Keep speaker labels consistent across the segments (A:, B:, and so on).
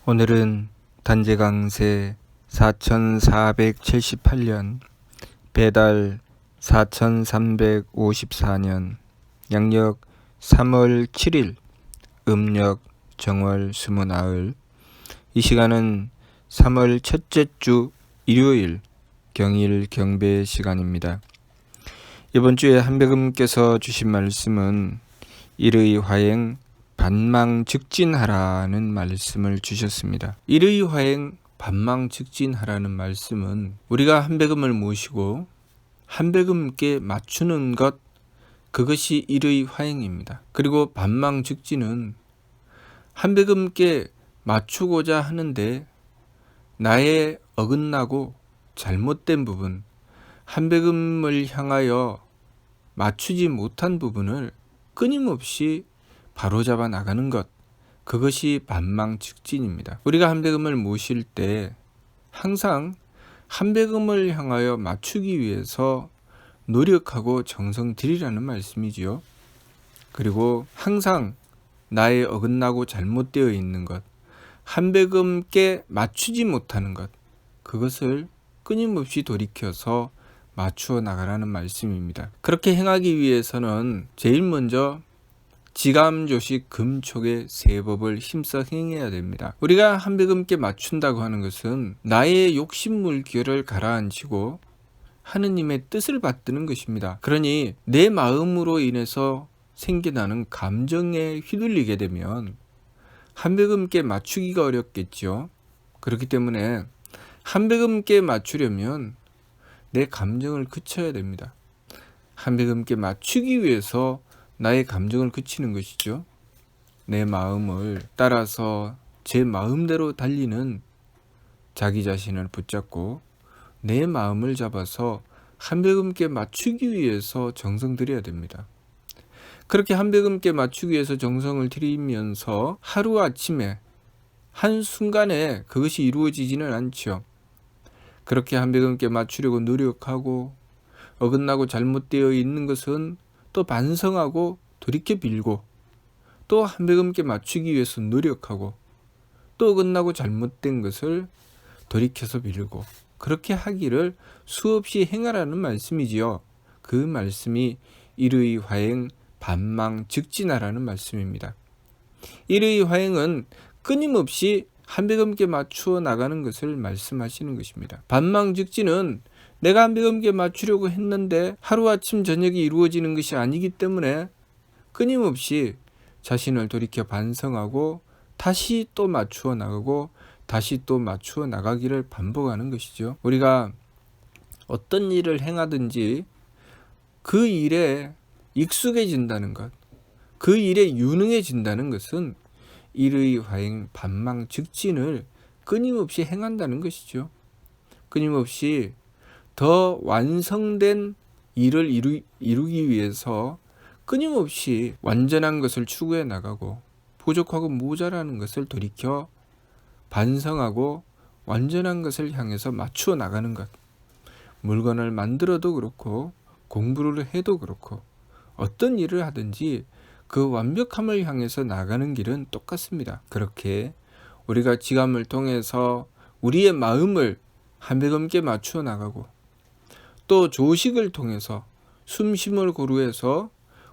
A: 오늘은 단재강세 4478년 배달 4354년 양력 3월 7일 음력 정월 스무나흘. 이 시간은 3월 첫째 주 일요일 경일 경배 시간입니다. 이번 주에 한백음께서 주신 말씀은 일의 화행 반망즉진하라는 말씀을 주셨습니다. 일의 화행 반망즉진하라는 말씀은 우리가 한백음을 모시고 한백음께 맞추는 것, 그것이 일의 화행입니다. 그리고 반망즉진은 한백음께 맞추고자 하는데 나의 어긋나고 잘못된 부분, 한백음을 향하여 맞추지 못한 부분을 끊임없이 바로잡아 나가는 것, 그것이 반망즉진입니다. 우리가 한백음을 모실 때 항상 한백음을 향하여 맞추기 위해서 노력하고 정성 들이라는 말씀이지요. 그리고 항상 나의 어긋나고 잘못되어 있는 것, 한백음께 맞추지 못하는 것, 그것을 끊임없이 돌이켜서 맞추어 나가라는 말씀입니다. 그렇게 행하기 위해서는 제일 먼저 지감조식 금촉의 세법을 힘써 행해야 됩니다. 우리가 한백음께 맞춘다고 하는 것은 나의 욕심물결을 가라앉히고 하느님의 뜻을 받드는 것입니다. 그러니 내 마음으로 인해서 생겨나는 감정에 휘둘리게 되면 한백음께 맞추기가 어렵겠죠. 그렇기 때문에 한백음께 맞추려면 내 감정을 그쳐야 됩니다. 한백음께 맞추기 위해서 나의 감정을 그치는 것이죠. 내 마음을 따라서 제 마음대로 달리는 자기 자신을 붙잡고 내 마음을 잡아서 한백음께 맞추기 위해서 정성 들여야 됩니다. 그렇게 한백음께 맞추기 위해서 정성을 들이면서 하루아침에 한순간에 그것이 이루어지지는 않죠. 그렇게 한백음께 맞추려고 노력하고 어긋나고 잘못되어 있는 것은 또 반성하고 돌이켜 빌고 또 한백음께 맞추기 위해서 노력하고 또 어긋나고 잘못된 것을 돌이켜서 빌고 그렇게 하기를 수없이 행하라는 말씀이지요. 그 말씀이 일의 화행 반망즉진하라는 말씀입니다. 일의 화행은 끊임없이 한백음께 맞추어 나가는 것을 말씀하시는 것입니다. 반망즉진은 내가 한백음께 맞추려고 했는데 하루아침 저녁이 이루어지는 것이 아니기 때문에 끊임없이 자신을 돌이켜 반성하고 다시 또 맞추어 나가고 다시 또 맞추어 나가기를 반복하는 것이죠. 우리가 어떤 일을 행하든지 그 일에 익숙해진다는 것, 그 일에 유능해진다는 것은 일의 화행 반망즉진을 끊임없이 행한다는 것이죠. 끊임없이 더 완성된 일을 이루기 위해서 끊임없이 완전한 것을 추구해 나가고 부족하고 모자라는 것을 돌이켜 반성하고 완전한 것을 향해서 맞추어 나가는 것. 물건을 만들어도 그렇고 공부를 해도 그렇고 어떤 일을 하든지 그 완벽함을 향해서 나가는 길은 똑같습니다. 그렇게 우리가 지감을 통해서 우리의 마음을 한백음께 맞추어 나가고 또 조식을 통해서 숨심을 고루해서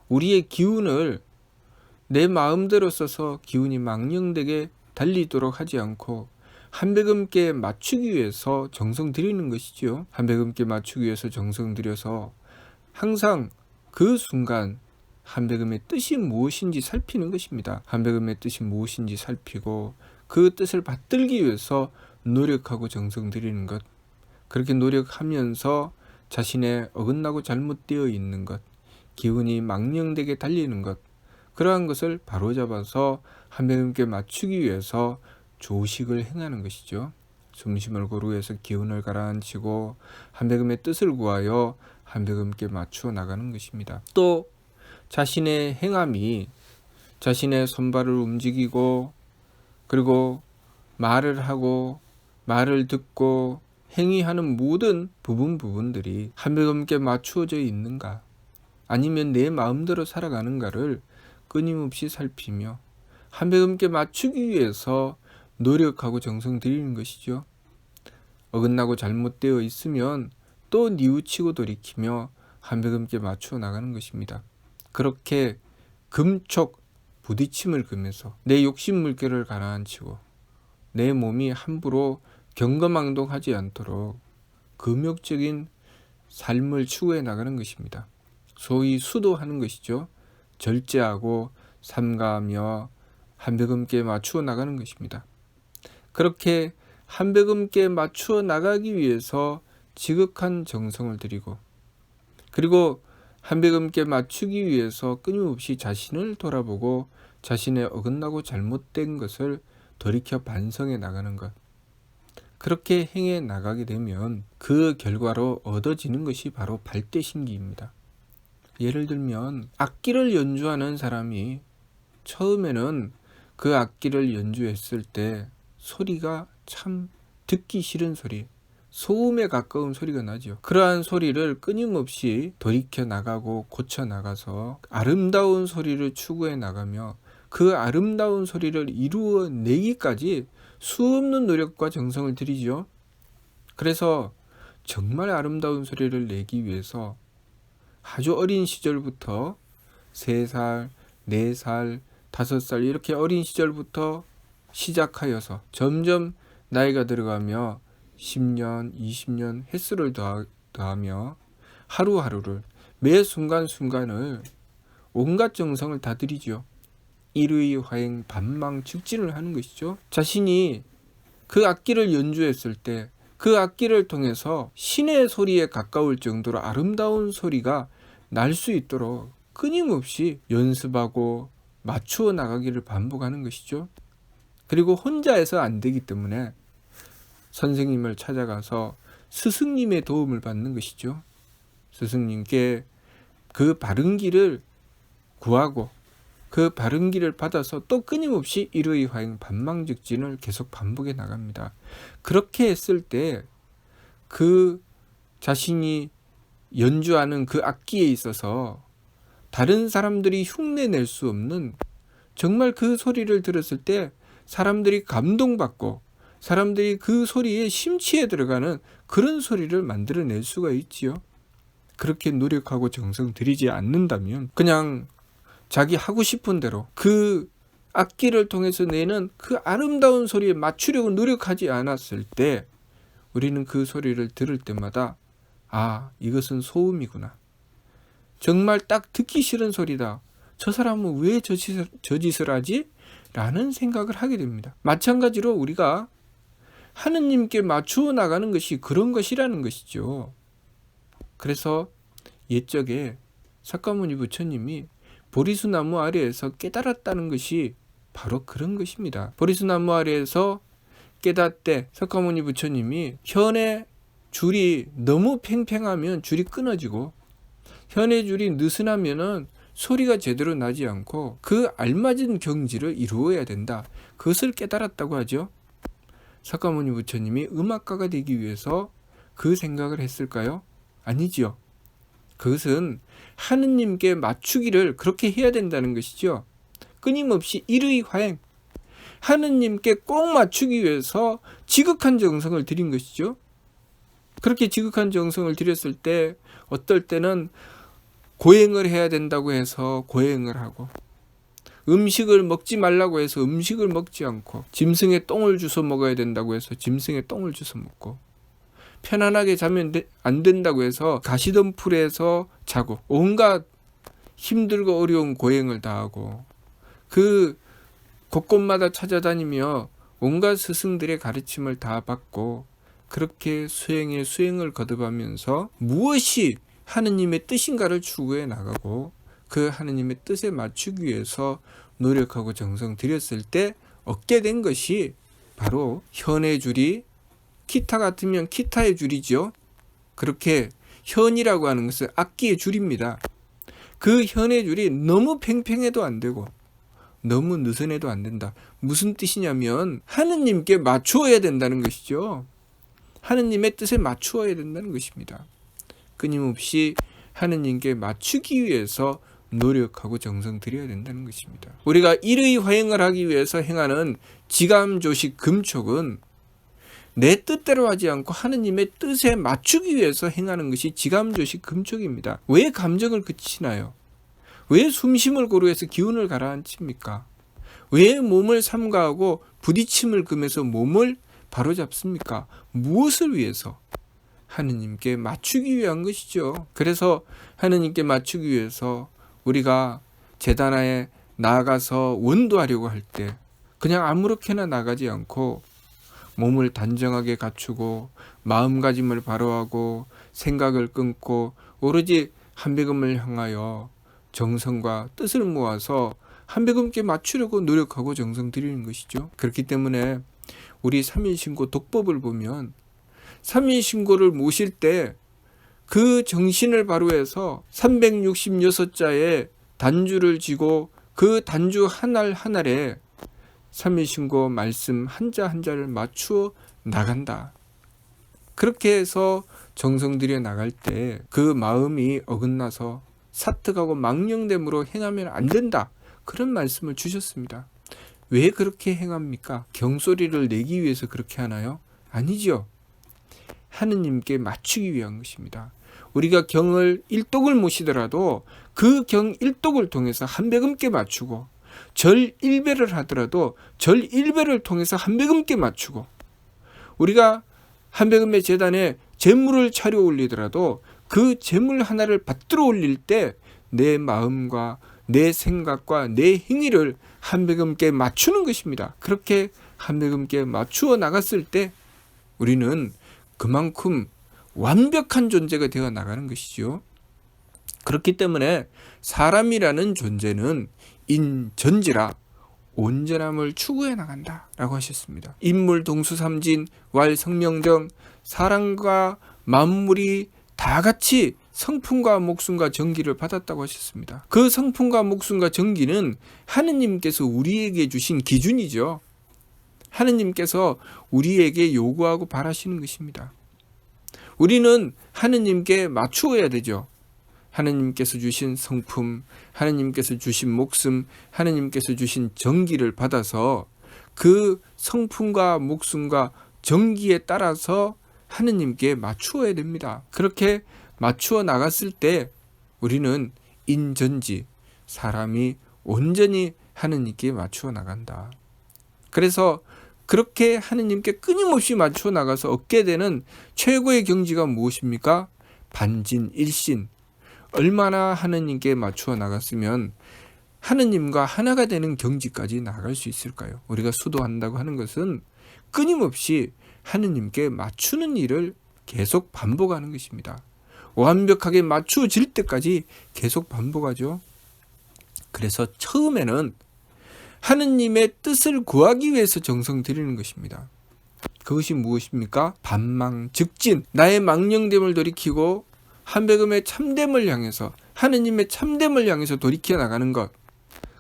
A: 우리의 기운을 내 마음대로 써서 기운이 망령되게 달리도록 하지 않고 한백음께 맞추기 위해서 정성 들이는 것이죠. 한백음께 맞추기 위해서 정성 들여서 항상 그 순간 한백음의 뜻이 무엇인지 살피는 것입니다. 한백음의 뜻이 무엇인지 살피고 그 뜻을 받들기 위해서 노력하고 정성 들이는 것. 그렇게 노력하면서 자신의 어긋나고 잘못되어 있는 것, 기운이 망령되게 달리는 것, 그러한 것을 바로잡아서 한백음께 맞추기 위해서 조식을 행하는 것이죠. 숨심을 고루해서 기운을 가라앉히고 한백음의 뜻을 구하여 한백음께 맞추어 나가는 것입니다. 또 자신의 행함이 자신의 손발을 움직이고 그리고 말을 하고 말을 듣고 행위하는 모든 부분들이 한백음께 맞추어져 있는가 아니면 내 마음대로 살아가는가를 끊임없이 살피며 한백음께 맞추기 위해서 노력하고 정성 들이는 것이죠. 어긋나고 잘못되어 있으면 또 뉘우치고 돌이키며 한백음께 맞추어 나가는 것입니다. 그렇게 금촉 부딪힘을 금해서 내 욕심 물결을 가라앉히고 내 몸이 함부로 경거망동하지 않도록 금욕적인 삶을 추구해 나가는 것입니다. 소위 수도하는 것이죠. 절제하고 삼가하며 한백음께 맞추어 나가는 것입니다. 그렇게 한백음께 맞추어 나가기 위해서 지극한 정성을 들이고, 그리고 한백음께 맞추기 위해서 끊임없이 자신을 돌아보고 자신의 어긋나고 잘못된 것을 돌이켜 반성해 나가는 것, 그렇게 행해 나가게 되면 그 결과로 얻어지는 것이 바로 발대신기입니다. 예를 들면 악기를 연주하는 사람이 처음에는 그 악기를 연주했을 때 소리가 참 듣기 싫은 소리, 소음에 가까운 소리가 나죠. 그러한 소리를 끊임없이 돌이켜 나가고 고쳐 나가서 아름다운 소리를 추구해 나가며 그 아름다운 소리를 이루어내기까지 수없는 노력과 정성을 들이죠. 그래서 정말 아름다운 소리를 내기 위해서 아주 어린 시절부터 3살, 4살, 5살 이렇게 어린 시절부터 시작하여서 점점 나이가 들어가며 10년, 20년 횟수를 더하며 하루하루를 매 순간순간을 온갖 정성을 다 들이죠. 일의화행 반망측진을 하는 것이죠. 자신이 그 악기를 연주했을 때 그 악기를 통해서 신의 소리에 가까울 정도로 아름다운 소리가 날 수 있도록 끊임없이 연습하고 맞추어 나가기를 반복하는 것이죠. 그리고 혼자 해서 안 되기 때문에 선생님을 찾아가서 스승님의 도움을 받는 것이죠. 스승님께 그 바른 길을 구하고 그 바른 길을 받아서 또 끊임없이 일의화행 반망즉진을 계속 반복해 나갑니다. 그렇게 했을 때 그 자신이 연주하는 그 악기에 있어서 다른 사람들이 흉내낼 수 없는, 정말 그 소리를 들었을 때 사람들이 감동받고 사람들이 그 소리에 심취해 들어가는 그런 소리를 만들어낼 수가 있지요. 그렇게 노력하고 정성 들이지 않는다면 그냥 자기 하고 싶은 대로 그 악기를 통해서 내는 그 아름다운 소리에 맞추려고 노력하지 않았을 때 우리는 그 소리를 들을 때마다 아, 이것은 소음이구나. 정말 딱 듣기 싫은 소리다. 저 사람은 왜 저 짓을 하지? 라는 생각을 하게 됩니다. 마찬가지로 우리가 하느님께 맞추어 나가는 것이 그런 것이라는 것이죠. 그래서 옛적에 석가모니 부처님이 보리수나무 아래에서 깨달았다는 것이 바로 그런 것입니다. 보리수나무 아래에서 깨닫때 석가모니 부처님이 현의 줄이 너무 팽팽하면 줄이 끊어지고 현의 줄이 느슨하면은 소리가 제대로 나지 않고 그 알맞은 경지를 이루어야 된다. 그것을 깨달았다고 하죠. 석가모니 부처님이 음악가가 되기 위해서 그 생각을 했을까요? 아니지요. 그것은 하느님께 맞추기를 그렇게 해야 된다는 것이죠. 끊임없이 일의화행, 하느님께 꼭 맞추기 위해서 지극한 정성을 들인 것이죠. 그렇게 지극한 정성을 들였을 때 어떨 때는 고행을 해야 된다고 해서 고행을 하고, 음식을 먹지 말라고 해서 음식을 먹지 않고, 짐승에 똥을 주워 먹어야 된다고 해서 짐승에 똥을 주워 먹고, 편안하게 자면 안 된다고 해서 가시덤불에서 자고, 온갖 힘들고 어려운 고행을 다 하고, 그 곳곳마다 찾아다니며 온갖 스승들의 가르침을 다 받고, 그렇게 수행을 거듭하면서 무엇이 하느님의 뜻인가를 추구해 나가고 그 하느님의 뜻에 맞추기 위해서 노력하고 정성 들였을 때 얻게 된 것이 바로 현의 줄이 기타 같으면 기타의 줄이죠. 그렇게 현이라고 하는 것은 악기의 줄입니다. 그 현의 줄이 너무 팽팽해도 안 되고 너무 느슨해도 안 된다. 무슨 뜻이냐면 하느님께 맞추어야 된다는 것이죠. 하느님의 뜻에 맞추어야 된다는 것입니다. 끊임없이 하느님께 맞추기 위해서 노력하고 정성 들여야 된다는 것입니다. 우리가 일의 화행을 하기 위해서 행하는 지감조식 금촉은 내 뜻대로 하지 않고 하느님의 뜻에 맞추기 위해서 행하는 것이 지감조식 금촉입니다. 왜 감정을 그치나요? 왜 숨심을 고루해서 기운을 가라앉힙니까? 왜 몸을 삼가하고 부딪힘을 금해서 몸을 바로잡습니까? 무엇을 위해서? 하느님께 맞추기 위한 것이죠. 그래서 하느님께 맞추기 위해서 우리가 제단에 나가서 원도하려고 할 때 그냥 아무렇게나 나가지 않고 몸을 단정하게 갖추고 마음가짐을 바로하고 생각을 끊고 오로지 한백음을 향하여 정성과 뜻을 모아서 한백음께 맞추려고 노력하고 정성 들이는 것이죠. 그렇기 때문에 우리 삼일신고 독법을 보면 삼일신고를 모실 때 그 정신을 바로해서 366자의 단주를 지고 그 단주 한알 한알에 삼일신고 말씀 한자 한자를 맞추어 나간다. 그렇게 해서 정성 들여 나갈 때 그 마음이 어긋나서 사특하고 망령됨으로 행하면 안 된다. 그런 말씀을 주셨습니다. 왜 그렇게 행합니까? 경소리를 내기 위해서 그렇게 하나요? 아니죠. 하느님께 맞추기 위한 것입니다. 우리가 경을 일독을 모시더라도 그 경 일독을 통해서 한백음께 맞추고 절 1배를 하더라도 절 1배를 통해서 한백음께 맞추고 우리가 한백음의 제단에 제물을 차려 올리더라도 그 제물 하나를 받들어 올릴 때 내 마음과 내 생각과 내 행위를 한백음께 맞추는 것입니다. 그렇게 한백음께 맞추어 나갔을 때 우리는 그만큼 완벽한 존재가 되어 나가는 것이죠. 그렇기 때문에 사람이라는 존재는 인전지라 온전함을 추구해 나간다 라고 하셨습니다. 인물 동수삼진 왈성명정 사람과 만물이 다 같이 성품과 목숨과 정기를 받았다고 하셨습니다. 그 성품과 목숨과 정기는 하느님께서 우리에게 주신 기준이죠. 하느님께서 우리에게 요구하고 바라시는 것입니다. 우리는 하느님께 맞추어야 되죠. 하느님께서 주신 성품, 하느님께서 주신 목숨, 하느님께서 주신 정기를 받아서 그 성품과 목숨과 정기에 따라서 하느님께 맞추어야 됩니다. 그렇게 맞추어 나갔을 때 우리는 인전지, 사람이 온전히 하느님께 맞추어 나간다. 그래서 그렇게 하느님께 끊임없이 맞추어 나가서 얻게 되는 최고의 경지가 무엇입니까? 반진일신. 얼마나 하느님께 맞추어 나갔으면 하느님과 하나가 되는 경지까지 나갈 수 있을까요? 우리가 수도한다고 하는 것은 끊임없이 하느님께 맞추는 일을 계속 반복하는 것입니다. 완벽하게 맞추어질 때까지 계속 반복하죠. 그래서 처음에는 하느님의 뜻을 구하기 위해서 정성 들이는 것입니다. 그것이 무엇입니까? 반망즉진, 나의 망령됨을 돌이키고 한백음의 참됨을 향해서 하느님의 참됨을 향해서 돌이켜 나가는 것.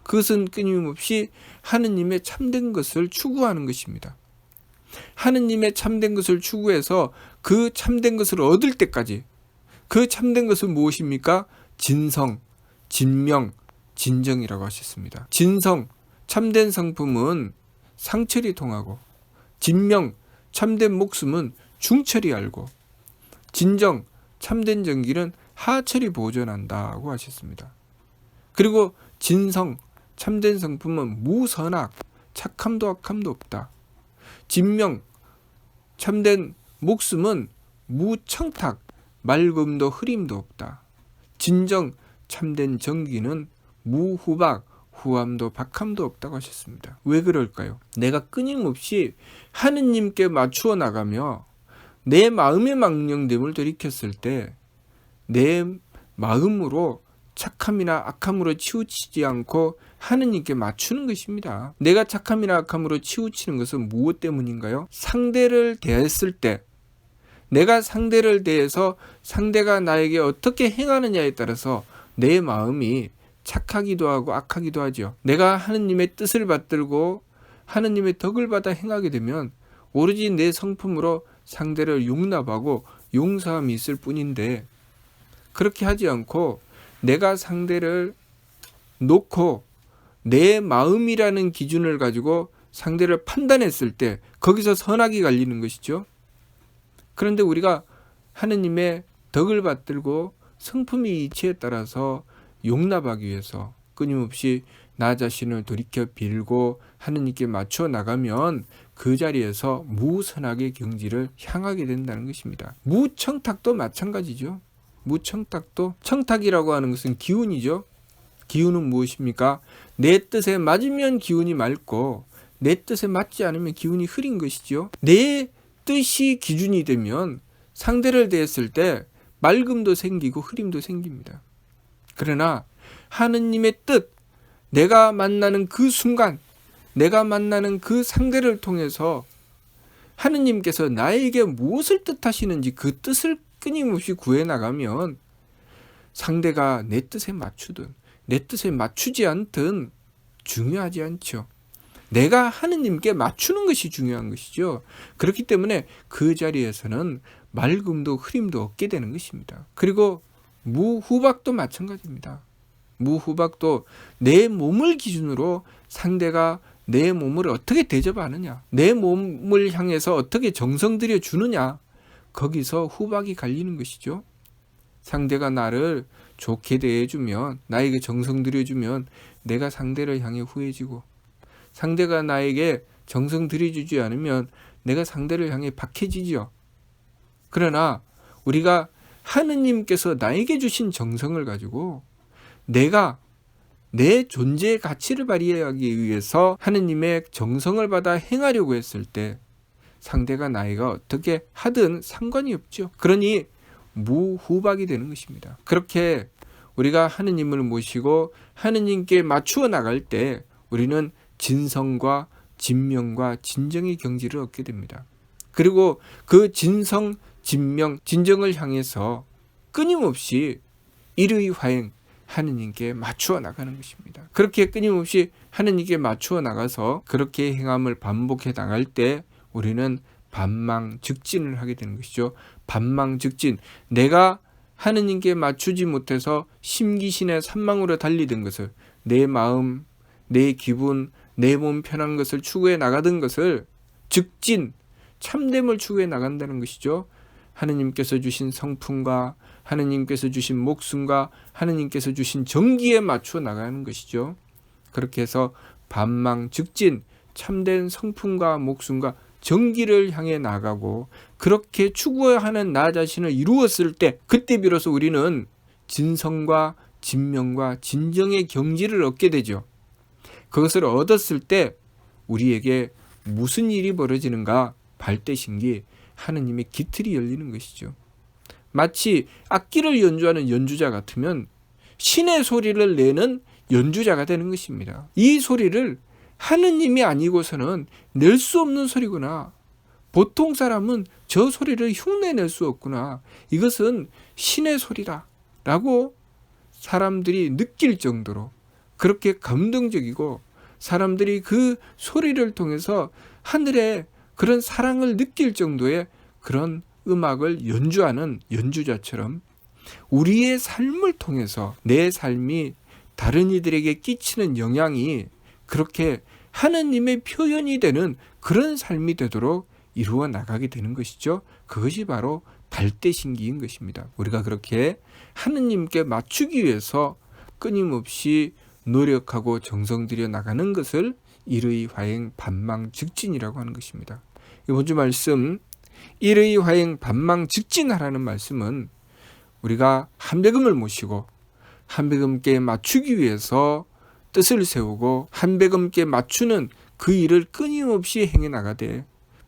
A: 그것은 끊임없이 하느님의 참된 것을 추구하는 것입니다. 하느님의 참된 것을 추구해서 그 참된 것을 얻을 때까지 그 참된 것은 무엇입니까? 진성, 진명, 진정이라고 하셨습니다. 진성, 참된 성품은 상철이 통하고 진명, 참된 목숨은 중철이 알고 진정, 참된 정기는 하철이 보존한다고 하셨습니다. 그리고 진성, 참된 성품은 무선악, 착함도 악함도 없다. 진명, 참된 목숨은 무청탁, 맑음도 흐림도 없다. 진정, 참된 정기는 무후박, 후함도 박함도 없다고 하셨습니다. 왜 그럴까요? 내가 끊임없이 하느님께 맞추어 나가며 내 마음의 망령됨을 돌이켰을 때 내 마음으로 착함이나 악함으로 치우치지 않고 하느님께 맞추는 것입니다. 내가 착함이나 악함으로 치우치는 것은 무엇 때문인가요? 상대를 대했을 때 내가 상대를 대해서 상대가 나에게 어떻게 행하느냐에 따라서 내 마음이 착하기도 하고 악하기도 하죠. 내가 하느님의 뜻을 받들고 하느님의 덕을 받아 행하게 되면 오로지 내 성품으로 상대를 용납하고 용서함이 있을 뿐인데 그렇게 하지 않고 내가 상대를 놓고 내 마음이라는 기준을 가지고 상대를 판단했을 때 거기서 선악이 갈리는 것이죠. 그런데 우리가 하느님의 덕을 받들고 성품의 이치에 따라서 용납하기 위해서 끊임없이 나 자신을 돌이켜 빌고 하느님께 맞춰 나가면 그 자리에서 무선악의 경지를 향하게 된다는 것입니다. 무청탁도 마찬가지죠. 무청탁도, 청탁이라고 하는 것은 기운이죠. 기운은 무엇입니까? 내 뜻에 맞으면 기운이 맑고 내 뜻에 맞지 않으면 기운이 흐린 것이죠. 내 뜻이 기준이 되면 상대를 대했을 때 맑음도 생기고 흐림도 생깁니다. 그러나 하느님의 뜻, 내가 만나는 그 순간, 내가 만나는 그 상대를 통해서 하느님께서 나에게 무엇을 뜻하시는지 그 뜻을 끊임없이 구해나가면 상대가 내 뜻에 맞추든 내 뜻에 맞추지 않든 중요하지 않죠. 내가 하느님께 맞추는 것이 중요한 것이죠. 그렇기 때문에 그 자리에서는 맑음도 흐림도 얻게 되는 것입니다. 그리고 무후박도 마찬가지입니다. 무후박도 내 몸을 기준으로 상대가 내 몸을 어떻게 대접하느냐, 내 몸을 향해서 어떻게 정성 들여 주느냐, 거기서 후박이 갈리는 것이죠. 상대가 나를 좋게 대해주면, 나에게 정성 들여주면 내가 상대를 향해 후해지고, 상대가 나에게 정성 들여주지 않으면 내가 상대를 향해 박해지죠. 그러나 우리가 하느님께서 나에게 주신 정성을 가지고 내가 내 존재의 가치를 발휘하기 위해서 하느님의 정성을 받아 행하려고 했을 때 상대가 나이가 어떻게 하든 상관이 없죠. 그러니 무후박이 되는 것입니다. 그렇게 우리가 하느님을 모시고 하느님께 맞추어 나갈 때 우리는 진성과 진명과 진정의 경지를 얻게 됩니다. 그리고 그 진성, 진명, 진정을 향해서 끊임없이 일의 화행, 하느님께 맞추어 나가는 것입니다. 그렇게 끊임없이 하느님께 맞추어 나가서 그렇게 행함을 반복해 나갈 때 우리는 반망즉진을 하게 되는 것이죠. 반망즉진, 내가 하느님께 맞추지 못해서 심기신의 산망으로 달리던 것을, 내 마음, 내 기분, 내 몸 편한 것을 추구해 나가던 것을 즉진, 참됨을 추구해 나간다는 것이죠. 하느님께서 주신 성품과 하느님께서 주신 목숨과 하느님께서 주신 정기에 맞춰 나가는 것이죠. 그렇게 해서 반망즉진, 참된 성품과 목숨과 정기를 향해 나가고 그렇게 추구하는 나 자신을 이루었을 때 그때 비로소 우리는 진성과 진명과 진정의 경지를 얻게 되죠. 그것을 얻었을 때 우리에게 무슨 일이 벌어지는가? 발대신기, 하느님의 기틀이 열리는 것이죠. 마치 악기를 연주하는 연주자 같으면 신의 소리를 내는 연주자가 되는 것입니다. 이 소리를 하느님이 아니고서는 낼 수 없는 소리구나. 보통 사람은 저 소리를 흉내낼 수 없구나. 이것은 신의 소리다 라고 사람들이 느낄 정도로 그렇게 감동적이고 사람들이 그 소리를 통해서 하늘의 그런 사랑을 느낄 정도의 그런 음악을 연주하는 연주자처럼 우리의 삶을 통해서 내 삶이 다른 이들에게 끼치는 영향이 그렇게 하느님의 표현이 되는 그런 삶이 되도록 이루어 나가게 되는 것이죠. 그것이 바로 발대신기인 것입니다. 우리가 그렇게 하느님께 맞추기 위해서 끊임없이 노력하고 정성 들여 나가는 것을 일의 화행 반망즉진이라고 하는 것입니다. 이번 주 말씀 일의 화행 반망즉진하라는 말씀은 우리가 한배금을 모시고 한배금께 맞추기 위해서 뜻을 세우고 한배금께 맞추는 그 일을 끊임없이 행해 나가되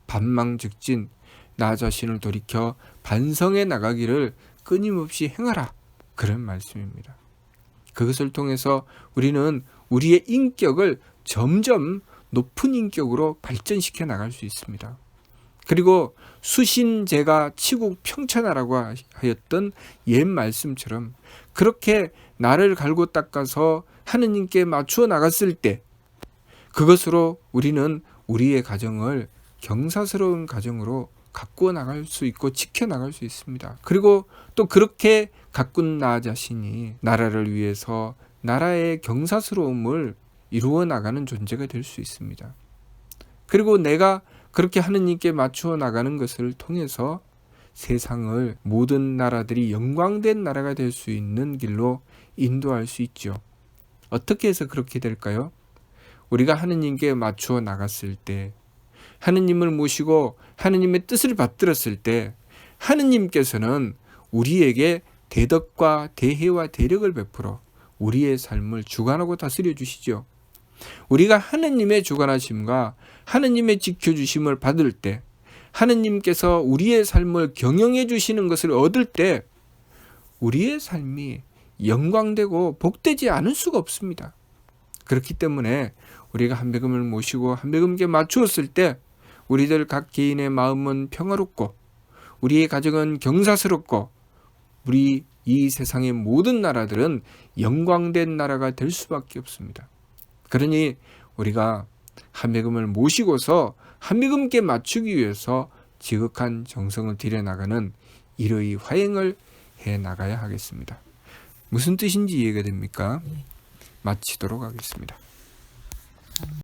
A: 반망즉진, 나 자신을 돌이켜 반성해 나가기를 끊임없이 행하라, 그런 말씀입니다. 그것을 통해서 우리는 우리의 인격을 점점 높은 인격으로 발전시켜 나갈 수 있습니다. 그리고 수신제가 치국 평천하라고 하였던 옛 말씀처럼 그렇게 나를 갈고 닦아서 하느님께 맞추어 나갔을 때 그것으로 우리는 우리의 가정을 경사스러운 가정으로 가꾸어 나갈 수 있고 지켜나갈 수 있습니다. 그리고 또 그렇게 가꾼 나 자신이 나라를 위해서 나라의 경사스러움을 이루어 나가는 존재가 될 수 있습니다. 그리고 내가 그렇게 하느님께 맞추어 나가는 것을 통해서 세상을 모든 나라들이 영광된 나라가 될 수 있는 길로 인도할 수 있죠. 어떻게 해서 그렇게 될까요? 우리가 하느님께 맞추어 나갔을 때, 하느님을 모시고 하느님의 뜻을 받들었을 때 하느님께서는 우리에게 대덕과 대혜와 대력을 베풀어 우리의 삶을 주관하고 다스려 주시죠. 우리가 하느님의 주관하심과 하느님의 지켜주심을 받을 때, 하느님께서 우리의 삶을 경영해 주시는 것을 얻을 때 우리의 삶이 영광되고 복되지 않을 수가 없습니다. 그렇기 때문에 우리가 한백음을 모시고 한백음께 맞추었을 때 우리들 각 개인의 마음은 평화롭고 우리의 가정은 경사스럽고 우리 이 세상의 모든 나라들은 영광된 나라가 될 수밖에 없습니다. 그러니 우리가 한백음을 모시고서 한백음께 맞추기 위해서 지극한 정성을 들여나가는 이러이 화행을 해나가야 하겠습니다. 무슨 뜻인지 이해가 됩니까? 마치도록 하겠습니다.